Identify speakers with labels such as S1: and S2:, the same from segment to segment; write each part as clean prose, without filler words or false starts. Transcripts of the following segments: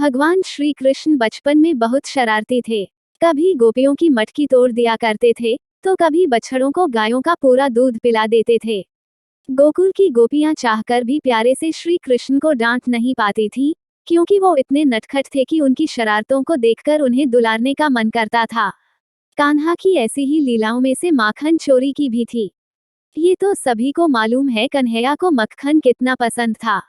S1: भगवान श्री कृष्ण बचपन में बहुत शरारती थे। कभी गोपियों की मटकी तोड़ दिया करते थे, तो कभी बछड़ों को गायों का पूरा दूध पिला देते थे। गोकुल की गोपियां चाहकर भी प्यारे से श्री कृष्ण को डांट नहीं पाती थी, क्योंकि वो इतने नटखट थे कि उनकी शरारतों को देखकर उन्हें दुलारने का मन करता था। कान्हा की ऐसी ही लीलाओं में से माखन चोरी की भी थी। ये तो सभी को मालूम है, कन्हैया को मक्खन कितना पसंद था।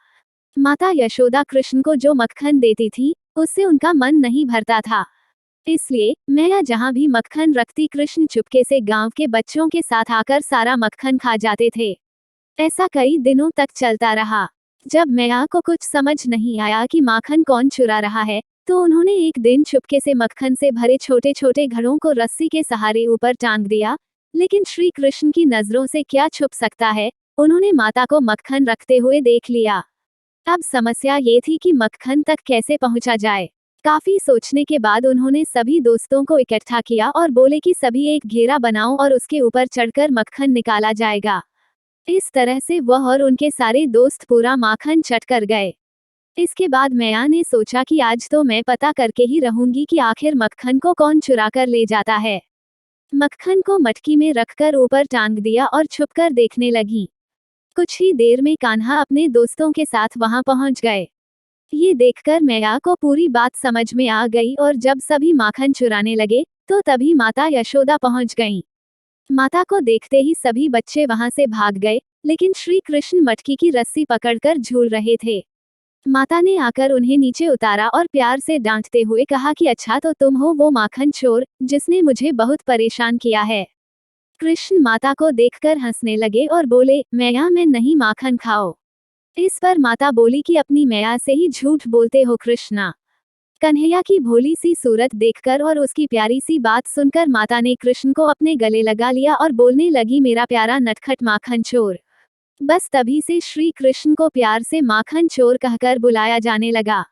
S1: माता यशोदा कृष्ण को जो मक्खन देती थी, उससे उनका मन नहीं भरता था। इसलिए मैया जहाँ भी मक्खन रखती, कृष्ण चुपके से गांव के बच्चों के साथ आकर सारा मक्खन खा जाते थे। ऐसा कई दिनों तक चलता रहा। जब मैया को कुछ समझ नहीं आया कि माखन कौन चुरा रहा है, तो उन्होंने एक दिन चुपके से मक्खन से भरे छोटे छोटे घड़ों को रस्सी के सहारे ऊपर टांग दिया। लेकिन श्री कृष्ण की नजरों से क्या छुप सकता है, उन्होंने माता को मक्खन रखते हुए देख लिया। अब समस्या ये थी कि मक्खन तक कैसे पहुंचा जाए। काफी सोचने के बाद उन्होंने सभी दोस्तों को इकट्ठा किया और बोले कि सभी एक घेरा बनाओ और उसके ऊपर चढ़कर मक्खन निकाला जाएगा। इस तरह से वह और उनके सारे दोस्त पूरा माखन चट कर गए। इसके बाद मैया ने सोचा कि आज तो मैं पता करके ही रहूंगी कि आखिर मक्खन को कौन चुरा कर ले जाता है। मक्खन को मटकी में रखकर ऊपर टांग दिया और छुपकर देखने लगी। कुछ ही देर में कान्हा अपने दोस्तों के साथ वहां पहुंच गए। ये देखकर मैया को पूरी बात समझ में आ गई और जब सभी माखन चुराने लगे, तो तभी माता यशोदा पहुंच गईं। माता को देखते ही सभी बच्चे वहां से भाग गए, लेकिन श्री कृष्ण मटकी की रस्सी पकड़कर झूल रहे थे। माता ने आकर उन्हें नीचे उतारा और प्यार से डांटते हुए कहा कि अच्छा तो तुम हो वो माखन चोर, जिसने मुझे बहुत परेशान किया है। कृष्ण माता को देखकर हंसने लगे और बोले, मैया मैं नहीं, माखन खाओ। इस पर माता बोली कि अपनी मैया से ही झूठ बोलते हो कृष्णा। कन्हैया की भोली सी सूरत देखकर और उसकी प्यारी सी बात सुनकर माता ने कृष्ण को अपने गले लगा लिया और बोलने लगी, मेरा प्यारा नटखट माखन चोर। बस तभी से श्री कृष्ण को प्यार से माखन चोर कहकर बुलाया जाने लगा।